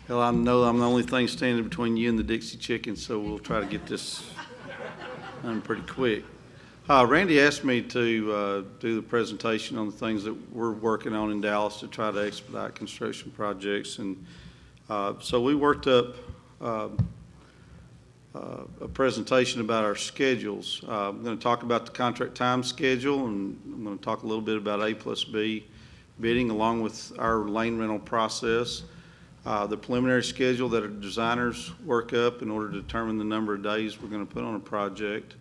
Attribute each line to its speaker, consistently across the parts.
Speaker 1: Well, I know I'm the only thing standing between you and the Dixie Chicken, so we'll try to get this done pretty quick. Randy asked me to do the presentation on the things that we're working on in Dallas to try to expedite construction projects. And so we worked up a presentation about our schedules. I'm going to talk about the contract time schedule, and I'm going to talk a little bit about A+B bidding along with our lane rental process. The preliminary schedule that our designers work up in order to determine the number of days we're going to put on a project.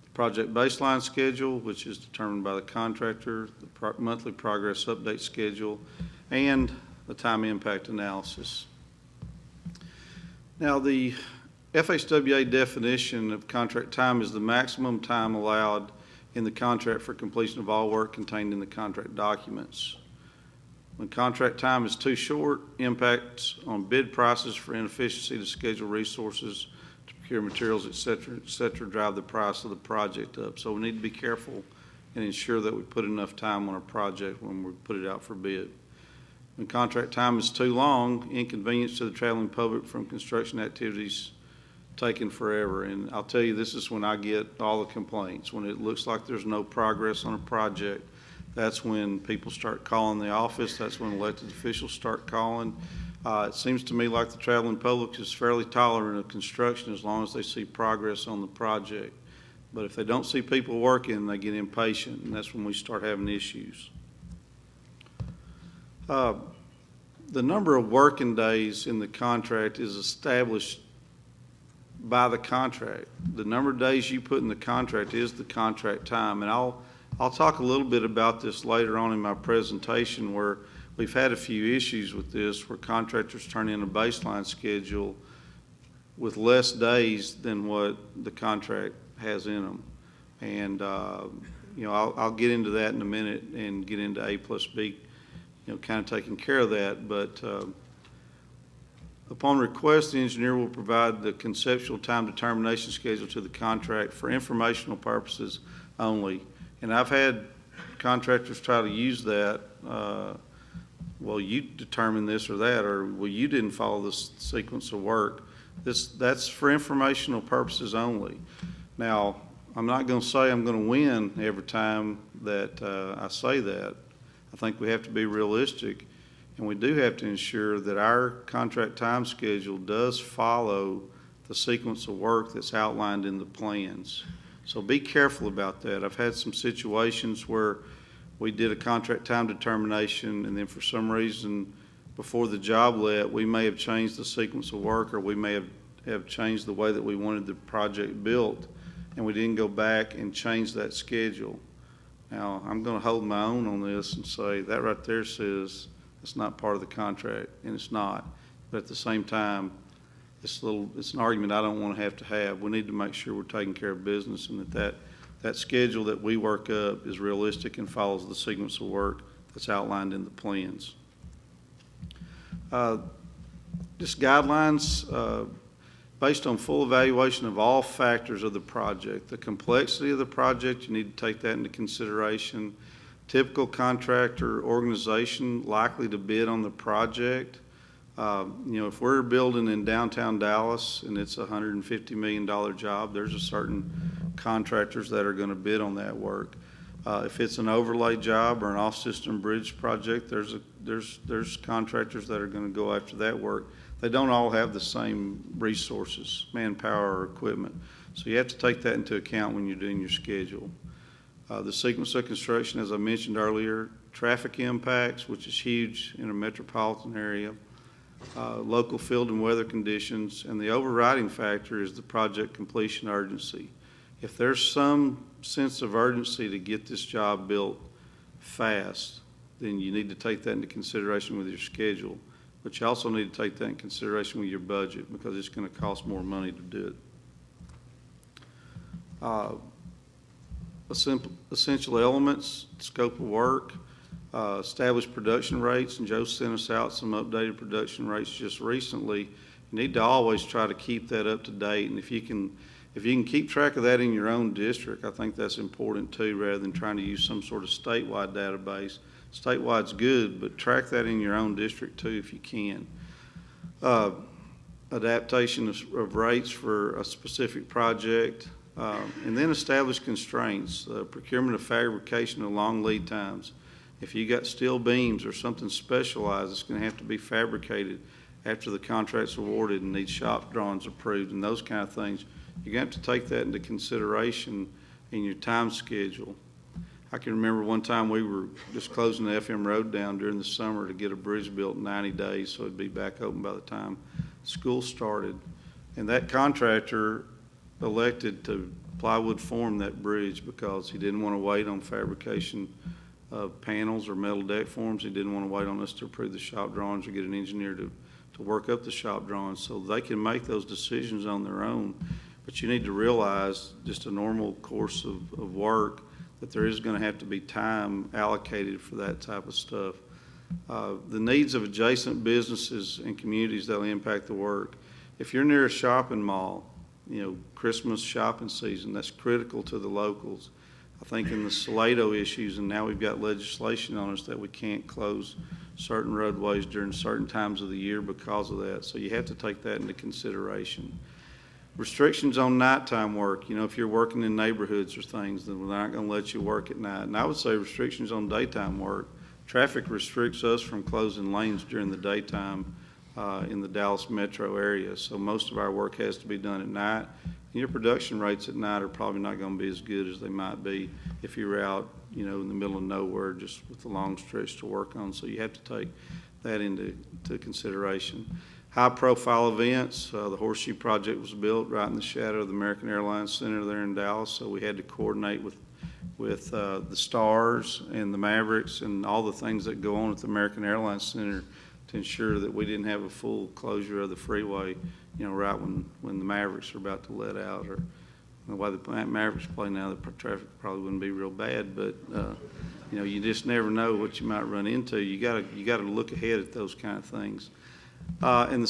Speaker 1: The project baseline schedule, which is determined by the contractor, the monthly progress update schedule, and the time impact analysis. Now, the FHWA definition of contract time is the maximum time allowed in the contract for completion of all work contained in the contract documents. When contract time is too short, impacts on bid prices for inefficiency to schedule resources, to procure materials, et cetera, drive the price of the project up. So we need to be careful and ensure that we put enough time on a project when we put it out for bid. When contract time is too long, inconvenience to the traveling public from construction activities taking forever. And I'll tell you, this is when I get all the complaints. When it looks like there's no progress on a project, that's when people start calling the office. That's when elected officials start calling. It seems to me like the traveling public is fairly tolerant of construction as long as they see progress on the project. But if they don't see people working, they get impatient, and that's when we start having issues. The number of working days in the contract is established by the contract. The number of days you put in the contract is the contract time, and I'll talk a little bit about this later on in my presentation, where we've had a few issues with this, where contractors turn in a baseline schedule with less days than what the contract has in them. And, I'll get into that in a minute and get into A+B, kind of taking care of that. But upon request, the engineer will provide the conceptual time determination schedule to the contract for informational purposes only. And I've had contractors try to use that, well, you determine this or that, or well, you didn't follow this sequence of work. That's for informational purposes only. Now, I'm not going to say I'm going to win every time that I say that. I think we have to be realistic, and we do have to ensure that our contract time schedule does follow the sequence of work that's outlined in the plans. So be careful about that. I've had some situations where we did a contract time determination, and then for some reason before the job let, we may have changed the sequence of work, or we may have changed the way that we wanted the project built, and we didn't go back and change that schedule. Now, I'm going to hold my own on this and say that right there says it's not part of the contract, and it's not. But at the same time, it's an argument I don't want to have. We need to make sure we're taking care of business, and that schedule that we work up is realistic and follows the sequence of work that's outlined in the plans. Just guidelines based on full evaluation of all factors of the project. The complexity of the project, you need to take that into consideration. Typical contractor organization likely to bid on the project. If we're building in downtown Dallas and it's a $150 million job, there's a certain contractors that are going to bid on that work. If it's an overlay job or an off-system bridge project, there's contractors that are going to go after that work. They don't all have the same resources, manpower, or equipment. So you have to take that into account when you're doing your schedule. The sequence of construction, as I mentioned earlier, traffic impacts, which is huge in a metropolitan area, local field and weather conditions, and the overriding factor is the project completion urgency. If there's some sense of urgency to get this job built fast, then you need to take that into consideration with your schedule. But you also need to take that in consideration with your budget, because it's going to cost more money to do it. Essential elements, scope of work, established production rates, and Joe sent us out some updated production rates just recently. You need to always try to keep that up to date, and if you can keep track of that in your own district, I think that's important too, rather than trying to use some sort of statewide database. Statewide's good, but track that in your own district too if you can. uh, adaptation of rates for a specific project, and then establish constraints, procurement of fabrication of long lead times. If you got steel beams or something specialized, it's going to have to be fabricated after the contract's awarded and needs shop drawings approved and those kind of things. You're going to have to take that into consideration in your time schedule. I can remember one time we were just closing the FM road down during the summer to get a bridge built in 90 days so it'd be back open by the time school started. And that contractor elected to plywood form that bridge because he didn't want to wait on fabrication of panels or metal deck forms. He didn't want to wait on us to approve the shop drawings or get an engineer to work up the shop drawings, so they can make those decisions on their own. But you need to realize, just a normal course of work, that there is going to have to be time allocated for that type of stuff. The needs of adjacent businesses and communities that will impact the work. If you're near a shopping mall, Christmas shopping season, that's critical to the locals. I think in the Salado issues, and now we've got legislation on us that we can't close certain roadways during certain times of the year because of that. So you have to take that into consideration. Restrictions on nighttime work. If you're working in neighborhoods or things, then we're not going to let you work at night. And I would say restrictions on daytime work. Traffic restricts us from closing lanes during the daytime in the Dallas metro area. So most of our work has to be done at night. And your production rates at night are probably not going to be as good as they might be if you're out, in the middle of nowhere just with a long stretch to work on. So you have to take that into consideration. High-profile events. The Horseshoe Project was built right in the shadow of the American Airlines Center there in Dallas, so we had to coordinate with the Stars and the Mavericks and all the things that go on at the American Airlines Center to ensure that we didn't have a full closure of the freeway, right when the Mavericks are about to let out. Or the way the Mavericks play now, the traffic probably wouldn't be real bad, but you just never know what you might run into. You got to look ahead at those kind of things. And the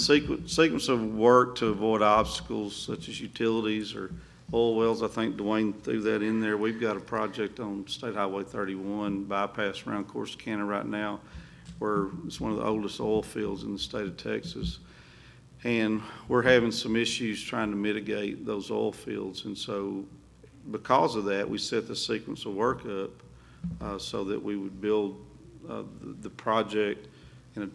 Speaker 1: sequence of work to avoid obstacles such as utilities or oil wells. I think Dwayne threw that in there. We've got a project on State Highway 31 bypass around Corsicana right now, where it's one of the oldest oil fields in the state of Texas. And we're having some issues trying to mitigate those oil fields. And so because of that, we set the sequence of work up so that we would build the project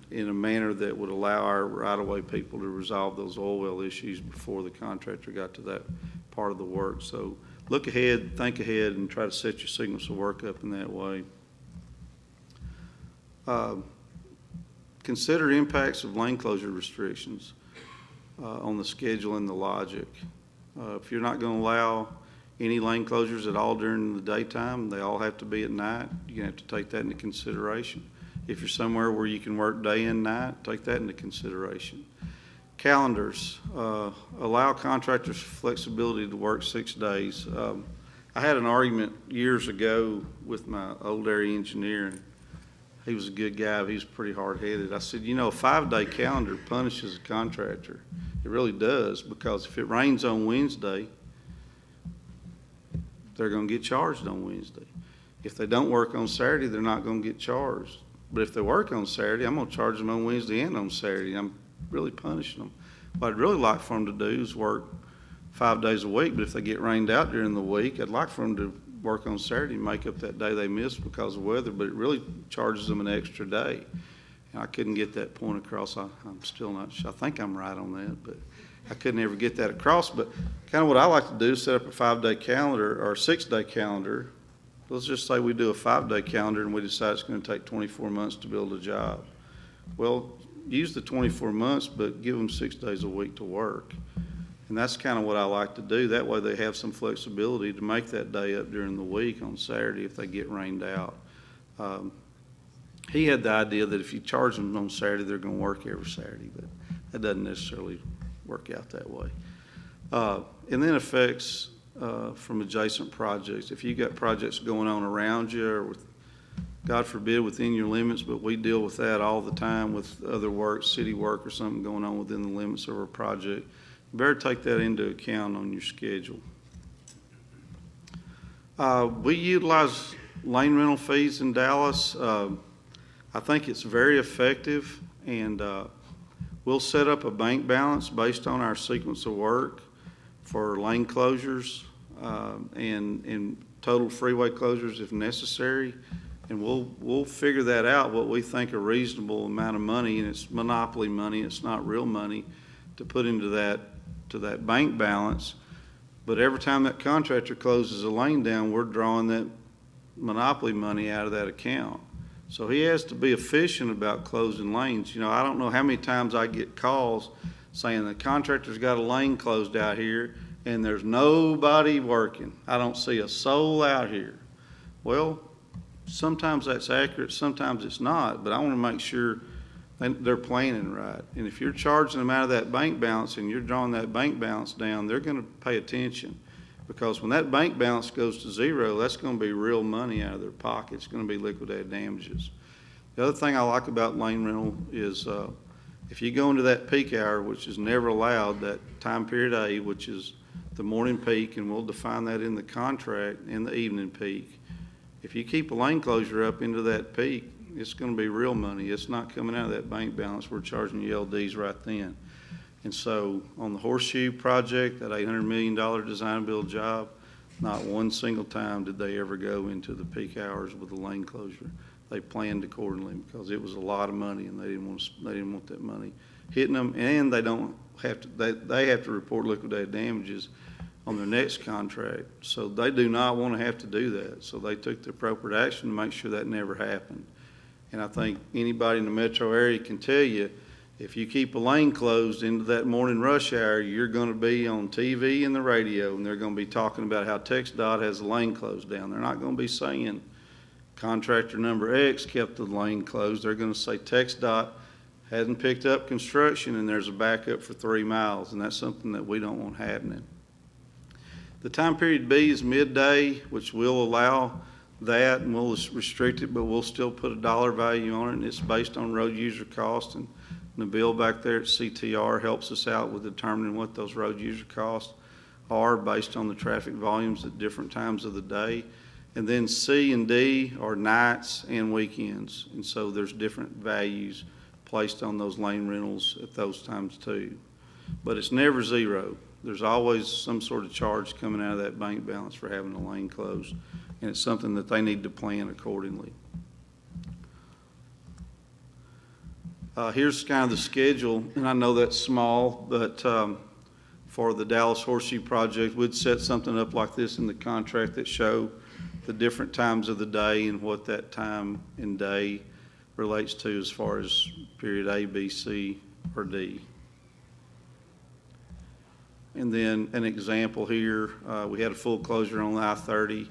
Speaker 1: in a manner that would allow our right-of-way people to resolve those oil well issues before the contractor got to that part of the work. So look ahead, think ahead, and try to set your sequence of work up in that way. Consider impacts of lane closure restrictions on the schedule and the logic. If you're not going to allow any lane closures at all during the daytime, they all have to be at night, you're going to have to take that into consideration. If you're somewhere where you can work day and night, take that into consideration. Calendars. Allow contractors flexibility to work 6 days. I had an argument years ago with my old area engineer, and he was a good guy, but he was pretty hard-headed. I said, a 5-day calendar punishes a contractor. It really does, because if it rains on Wednesday, they're going to get charged on Wednesday. If they don't work on Saturday, they're not going to get charged. But if they work on Saturday, I'm going to charge them on Wednesday and on Saturday. I'm really punishing them. What I'd really like for them to do is work 5 days a week, but if they get rained out during the week, I'd like for them to work on Saturday and make up that day they missed because of weather, but it really charges them an extra day. And I couldn't get that point across. I'm still not sure. I think I'm right on that, but I couldn't ever get that across. But kind of what I like to do is set up a 5-day calendar or a 6-day calendar. Let's just say we do a 5-day calendar and we decide it's going to take 24 months to build a job. Well, use the 24 months, but give them 6 days a week to work. And that's kind of what I like to do. That way they have some flexibility to make that day up during the week on Saturday if they get rained out. He had the idea that if you charge them on Saturday, they're going to work every Saturday, but that doesn't necessarily work out that way. And then effects from adjacent projects. If you've got projects going on around you or with, God forbid, within your limits, but we deal with that all the time with other work, city work or something going on within the limits of our project, you better take that into account on your schedule. We utilize lane rental fees in Dallas. I think it's very effective, and we'll set up a bank balance based on our sequence of work for lane closures and total freeway closures if necessary. And we'll figure that out, what we think a reasonable amount of money, and it's monopoly money, it's not real money, to put into that bank balance. But every time that contractor closes a lane down, we're drawing that monopoly money out of that account. So he has to be efficient about closing lanes. You know, I don't know how many times I get calls saying the contractor's got a lane closed out here and there's nobody working. I don't see a soul out here. Well, sometimes that's accurate, sometimes it's not, but I want to make sure they're planning right. And if you're charging them out of that bank balance and you're drawing that bank balance down, they're going to pay attention. Because when that bank balance goes to zero, that's going to be real money out of their pocket. It's going to be liquidated damages. The other thing I like about lane rental is if you go into that peak hour, which is never allowed, that time period A, which is the morning peak, and we'll define that in the contract, in the evening peak. If you keep a lane closure up into that peak, it's going to be real money. It's not coming out of that bank balance. We're charging you LDs right then. And so on the Horseshoe project, that $800 million design build job, not one single time did they ever go into the peak hours with a lane closure. They planned accordingly because it was a lot of money and they didn't want that money hitting them, and they have to report liquidated damages on their next contract. So they do not want to have to do that. So they took the appropriate action to make sure that never happened. And I think anybody in the metro area can tell you, if you keep a lane closed into that morning rush hour, you're going to be on TV and the radio, and they're going to be talking about how TxDOT has the lane closed down. They're not going to be saying contractor number X kept the lane closed. They're going to say TxDOT hasn't picked up construction and there's a backup for 3 miles, and that's something that we don't want happening. The time period B is midday, which will allow that, and we'll restrict it, but we'll still put a dollar value on it, and it's based on road user cost. And the bill back there at CTR helps us out with determining what those road user costs are based on the traffic volumes at different times of the day. And then C and D are nights and weekends, and so there's different values placed on those lane rentals at those times too. But it's never zero. There's always some sort of charge coming out of that bank balance for having the lane closed, and it's something that they need to plan accordingly. Here's kind of the schedule, and I know that's small, but for the Dallas Horseshoe project, we'd set something up like this in the contract that show the different times of the day and what that time and day relates to as far as period A, B, C, or D. And then an example here, we had a full closure on I-30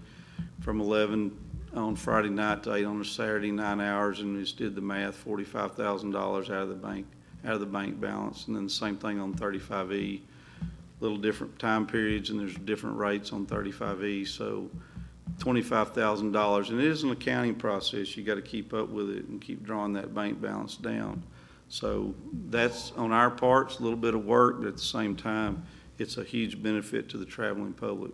Speaker 1: from 11 on Friday night to 8 on a Saturday, 9 hours, and we just did the math, $45,000 out of the bank balance. And then the same thing on 35E, little different time periods, and there's different rates on 35E, so $25,000. And it is an accounting process. You got to keep up with it and keep drawing that bank balance down. So that's on our part. It's a little bit of work, but at the same time, it's a huge benefit to the traveling public.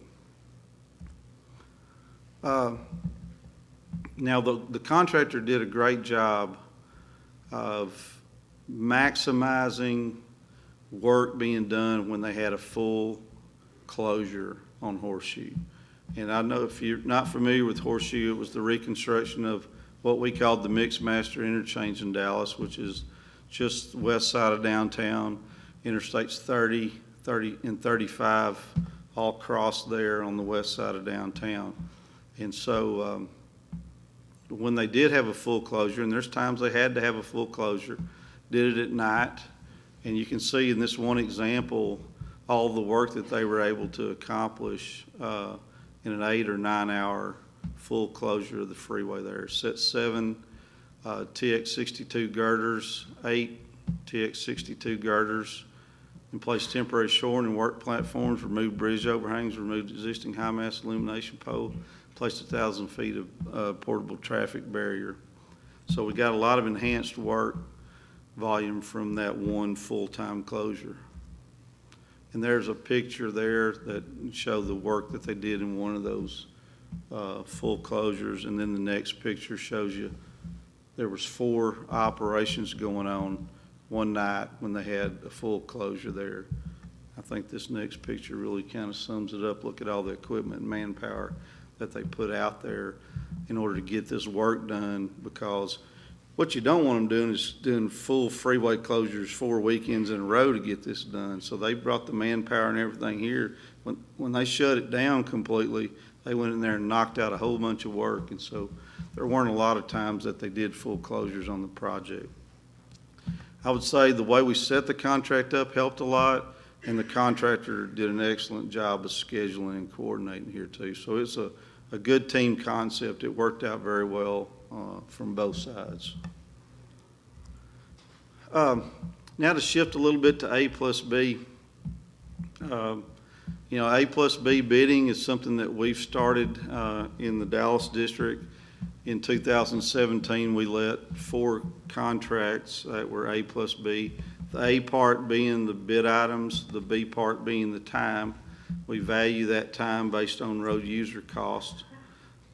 Speaker 1: Now, the contractor did a great job of maximizing work being done when they had a full closure on Horseshoe. And I know if you're not familiar with Horseshoe, it was the reconstruction of what we called the Mixed Master Interchange in Dallas, which is just the west side of downtown. Interstates 30, and 35 all cross there on the west side of downtown. And so when they did have a full closure, and there's times they had to have a full closure, did it at night, and you can see in this one example all the work that they were able to accomplish in an 8 or 9 hour full closure of the freeway there. Set 7 TX62 girders, 8 TX62 girders, and placed temporary shoring and work platforms, removed bridge overhangs, removed existing high mast illumination pole, placed 1,000 feet of portable traffic barrier. So we got a lot of enhanced work volume from that one full-time closure. And there's a picture there that shows the work that they did in one of those full closures. And then the next picture shows you there was 4 operations going on one night when they had a full closure there. I think this next picture really kind of sums it up. Look at all the equipment and manpower that they put out there in order to get this work done, because what you don't want them doing is doing full freeway closures 4 weekends in a row to get this done. So they brought the manpower and everything here. When they shut it down completely, they went in there and knocked out a whole bunch of work. And so there weren't a lot of times that they did full closures on the project. I would say the way we set the contract up helped a lot, and the contractor did an excellent job of scheduling and coordinating here too. So it's a good team concept. It worked out very well from both sides. Now to shift a little bit to A plus B. A plus B bidding is something that we've started in the Dallas district. In 2017, we let 4 contracts that were A plus B. The A part being the bid items, the B part being the time. We value that time based on road user cost.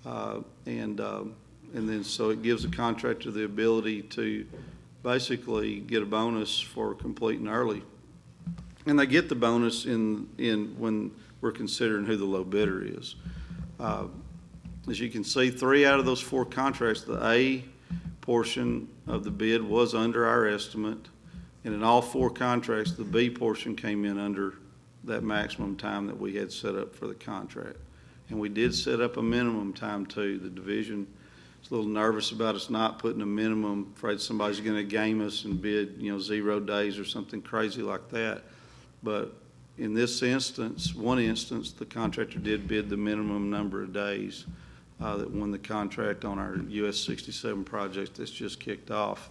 Speaker 1: And then so it gives the contractor the ability to basically get a bonus for completing early. And they get the bonus in when we're considering who the low bidder is. As you can see, 3 out of those 4 contracts, the A portion of the bid was under our estimate. And in all 4 contracts, the B portion came in under that maximum time that we had set up for the contract. And we did set up a minimum time too. The division is a little nervous about us not putting a minimum, afraid somebody's going to game us and bid 0 days or something crazy like that. But in this instance, one instance, the contractor did bid the minimum number of days that won the contract on our US 67 project that's just kicked off.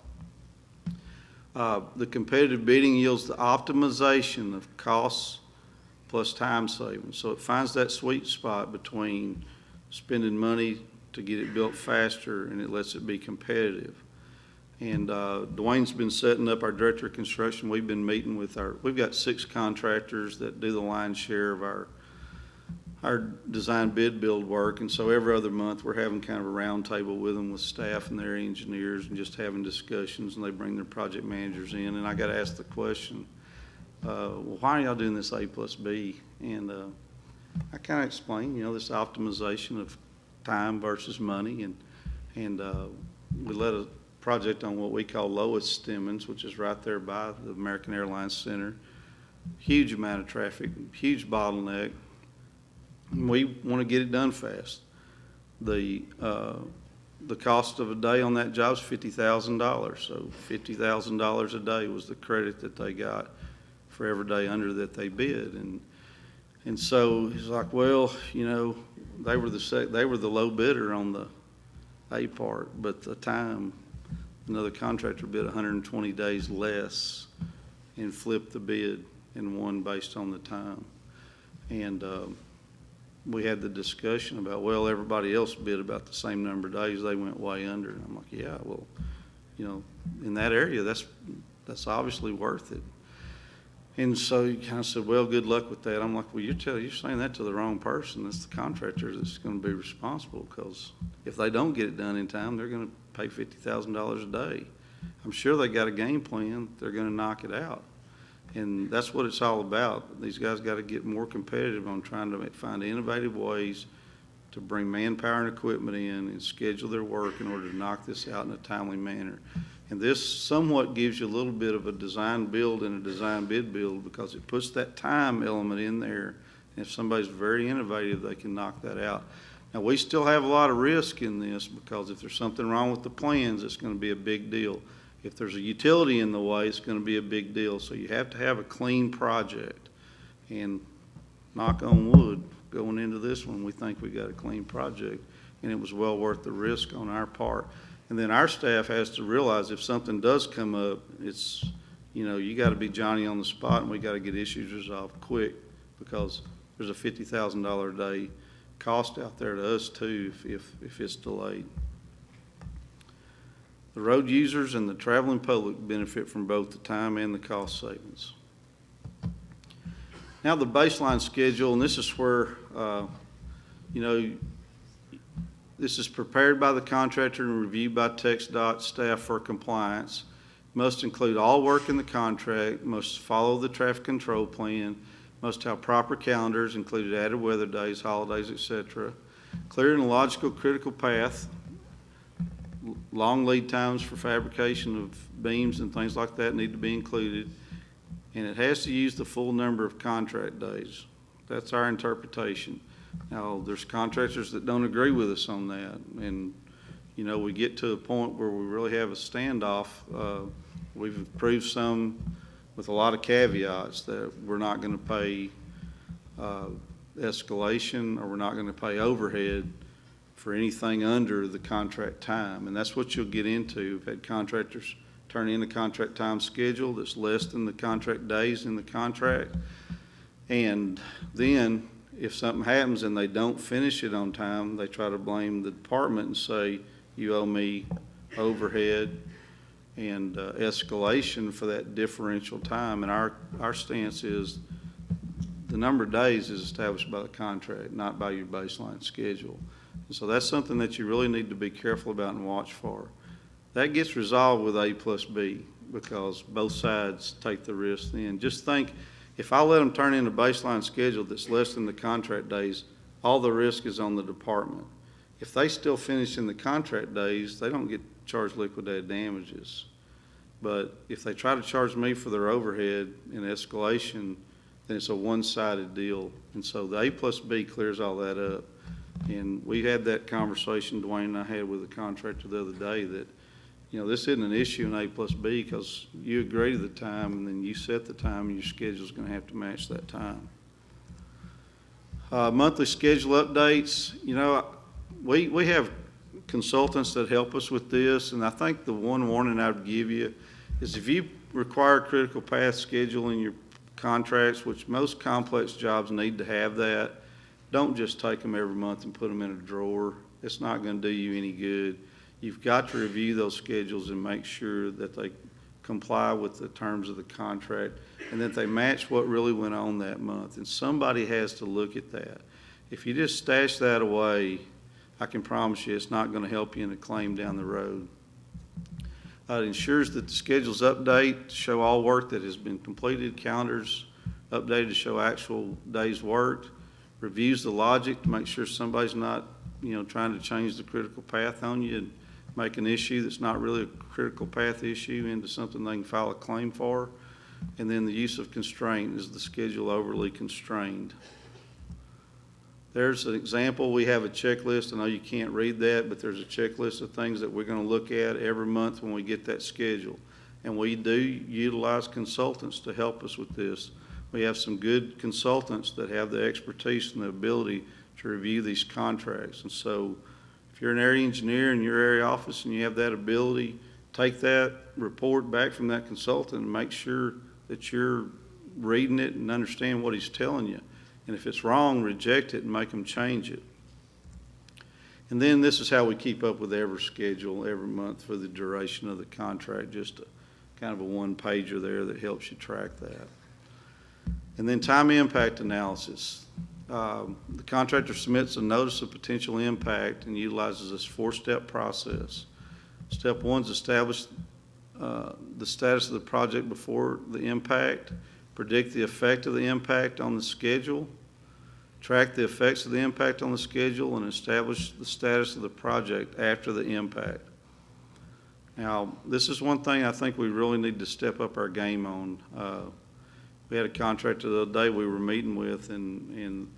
Speaker 1: The competitive bidding yields the optimization of costs plus time savings. So it finds that sweet spot between spending money to get it built faster, and it lets it be competitive. And Dwayne's been setting up our director of construction. We've been meeting with we've got 6 contractors that do the lion's share of our design bid build work. And so every other month we're having kind of a round table with them, with staff and their engineers, and just having discussions, and they bring their project managers in. And I got to ask the question, well, why are y'all doing this A plus B? And I kind of explain, this optimization of time versus money. And we let a project on what we call Lowest Stemmons, which is right there by the American Airlines Center. Huge amount of traffic, huge bottleneck. We want to get it done fast. The cost of a day on that job is $50,000. So $50,000 a day was the credit that they got for every day under that they bid. And so he's like, well, they were the low bidder on the A part, but the time, another contractor bid 120 days less and flipped the bid and won based on the time. And we had the discussion about, well, everybody else bid about the same number of days. They went way under. And I'm like, yeah, well, in that area, that's obviously worth it. And so he kind of said, well, good luck with that. I'm like, well, you're saying that to the wrong person. It's the contractor that's going to be responsible, because if they don't get it done in time, they're going to pay $50,000 a day. I'm sure they got a game plan. They're going to knock it out. And that's what it's all about. These guys got to get more competitive on trying to find innovative ways to bring manpower and equipment in and schedule their work in order to knock this out in a timely manner. And this somewhat gives you a little bit of a design build and a design bid build, because it puts that time element in there. And if somebody's very innovative, they can knock that out. Now, we still have a lot of risk in this, because if there's something wrong with the plans, it's going to be a big deal. If there's a utility in the way, it's going to be a big deal. So you have to have a clean project. And knock on wood, going into this one, we think we got a clean project, and it was well worth the risk on our part. And then our staff has to realize if something does come up, it's, you got to be Johnny on the spot, and we got to get issues resolved quick, because there's a $50,000 a day cost out there to us too if it's delayed. The road users and the traveling public benefit from both the time and the cost savings. Now the baseline schedule, and this is where, this is prepared by the contractor and reviewed by TxDOT staff for compliance. must include all work in the contract, must follow the traffic control plan, must have proper calendars, including added weather days, holidays, etc. Clear and logical critical path, long lead times for fabrication of beams and things like that need to be included, and it has to use the full number of contract days. That's our interpretation. Now, there's contractors that don't agree with us on that, and you know, we get to a point where we really have a standoff. We've approved some with a lot of caveats that we're not going to pay escalation, or we're not going to pay overhead for anything under the contract time. And that's what you'll get into. We've had contractors turn in a contract time schedule that's less than the contract days in the contract. And then if something happens and they don't finish it on time, they try to blame the department and say, you owe me overhead and escalation for that differential time. And our stance is the number of days is established by the contract, not by your baseline schedule. And so that's something that you really need to be careful about and watch for. That gets resolved with A plus B because both sides take the risk then. Just think, if I let them turn in a baseline schedule that's less than the contract days, all the risk is on the department. If they still finish in the contract days, they don't get charged liquidated damages. But if they try to charge me for their overhead and escalation, then it's a one-sided deal. And so the A plus B clears all that up. And we had that conversation Dwayne and I had with the contractor the other day that, you know, this isn't an issue in A plus B because you agree to the time and then you set the time and your schedule's going to have to match that time. Monthly schedule updates, you know, we have consultants that help us with this, and I think the one warning I would give you is if you require critical path schedule in your contracts, which most complex jobs need to have that, don't just take them every month and put them in a drawer. It's not going to do you any good. You've got to review those schedules and make sure that they comply with the terms of the contract and that they match what really went on that month. And somebody has to look at that. If you just stash that away, I can promise you it's not going to help you in a claim down the road. It ensures that the schedules update to show all work that has been completed, calendars updated to show actual days worked, reviews the logic to make sure somebody's not, you know, trying to change the critical path on you and make an issue that's not really a critical path issue into something they can file a claim for. And then the use of constraint, is the schedule overly constrained? There's an example. We have a checklist. I know you can't read that, but there's a checklist of things that we're going to look at every month when we get that schedule. And we do utilize consultants to help us with this. We have some good consultants that have the expertise and the ability to review these contracts. And so if you're an area engineer in your area office and you have that ability, take that report back from that consultant and make sure that you're reading it and understand what he's telling you. And if it's wrong, reject it and make them change it. And then this is how we keep up with every schedule every month for the duration of the contract, just kind of a one-pager there that helps you track that. And then time impact analysis. The contractor submits a notice of potential impact and utilizes this four-step process. Step one is establish the status of the project before the impact, predict the effect of the impact on the schedule, track the effects of the impact on the schedule, and establish the status of the project after the impact. Now, this is one thing I think we really need to step up our game on. We had a contractor the other day we were meeting with, and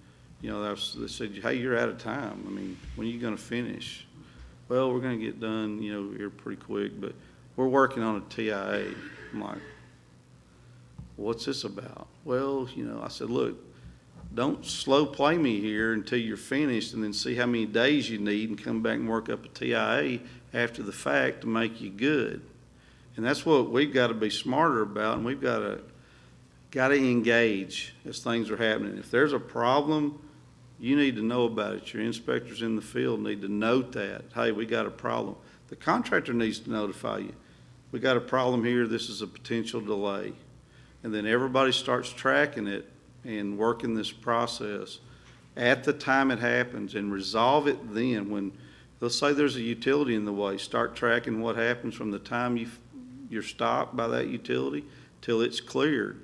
Speaker 1: you know, they said, hey, you're out of time. I mean, when are you going to finish? Well, we're going to get done, you know, here pretty quick, but we're working on a TIA. I'm like, what's this about? Well, you know, I said, look, don't slow play me here until you're finished and then see how many days you need and come back and work up a TIA after the fact to make you good. And that's what we've got to be smarter about, and we've got to engage as things are happening. If there's a problem, you need to know about it. Your inspectors in the field need to note that. Hey, we got a problem. The contractor needs to notify you. We got a problem here. This is a potential delay. And then everybody starts tracking it and working this process at the time it happens and resolve it then. When, let's say there's a utility in the way, start tracking what happens from the time you you're stopped by that utility till it's cleared,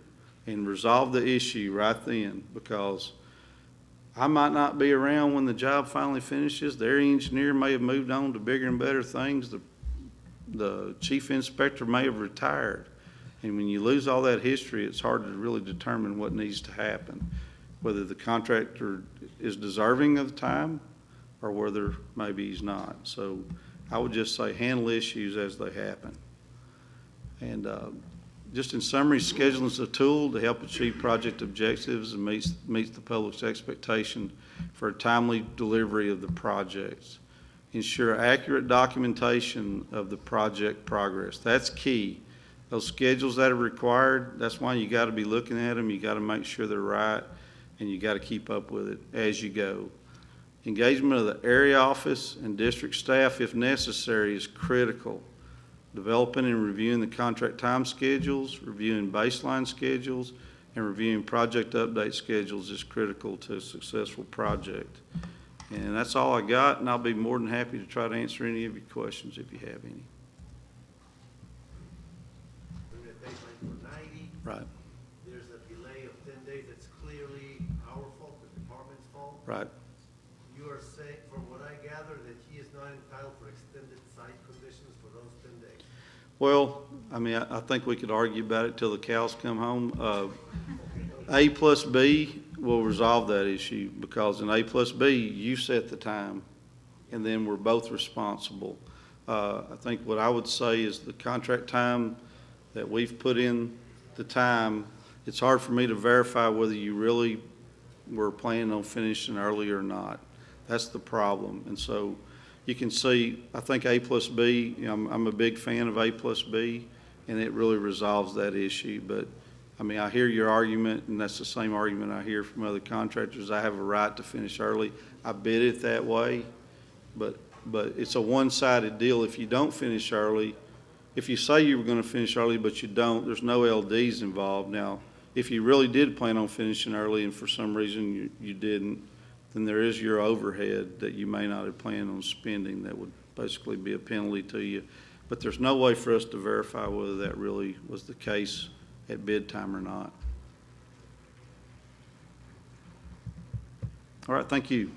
Speaker 1: and resolve the issue right then, because I might not be around when the job finally finishes. Their engineer may have moved on to bigger and better things. The chief inspector may have retired. And when you lose all that history, it's hard to really determine what needs to happen, whether the contractor is deserving of the time or whether maybe he's not. So I would just say handle issues as they happen. And just in summary, scheduling is a tool to help achieve project objectives and meets the public's expectation for a timely delivery of the projects. Ensure accurate documentation of the project progress. That's key. Those schedules that are required, that's why you got to be looking at them. You got to make sure they're right, and you got to keep up with it as you go. Engagement of the area office and district staff, if necessary, is critical. Developing and reviewing the contract time schedules, reviewing baseline schedules, and reviewing project update schedules is critical to a successful project. And that's all I got, and I'll be more than happy to try to answer any of your questions if you have any. Right.
Speaker 2: There's a delay of 10 days. That's clearly our fault, the department's fault.
Speaker 1: Right.
Speaker 2: You are saying, from what I gather, that he is not entitled for extended site conditions for those 10 days.
Speaker 1: Well, I mean, I think we could argue about it till the cows come home. A plus B will resolve that issue, because in A plus B, you set the time, and then we're both responsible. I think what I would say is the contract time that we've put in the time, it's hard for me to verify whether you really were planning on finishing early or not. That's the problem. And so you can see, I think A plus B, you know, I'm a big fan of A plus B, and it really resolves that issue. But I mean, I hear your argument, and that's the same argument I hear from other contractors. I have a right to finish early. I bid it that way, but it's a one-sided deal. If you don't finish early, if you say you were going to finish early but you don't, there's no LDs involved. Now, if you really did plan on finishing early and for some reason you didn't, then there is your overhead that you may not have planned on spending that would basically be a penalty to you. But there's no way for us to verify whether that really was the case at bid time or not. All right, thank you.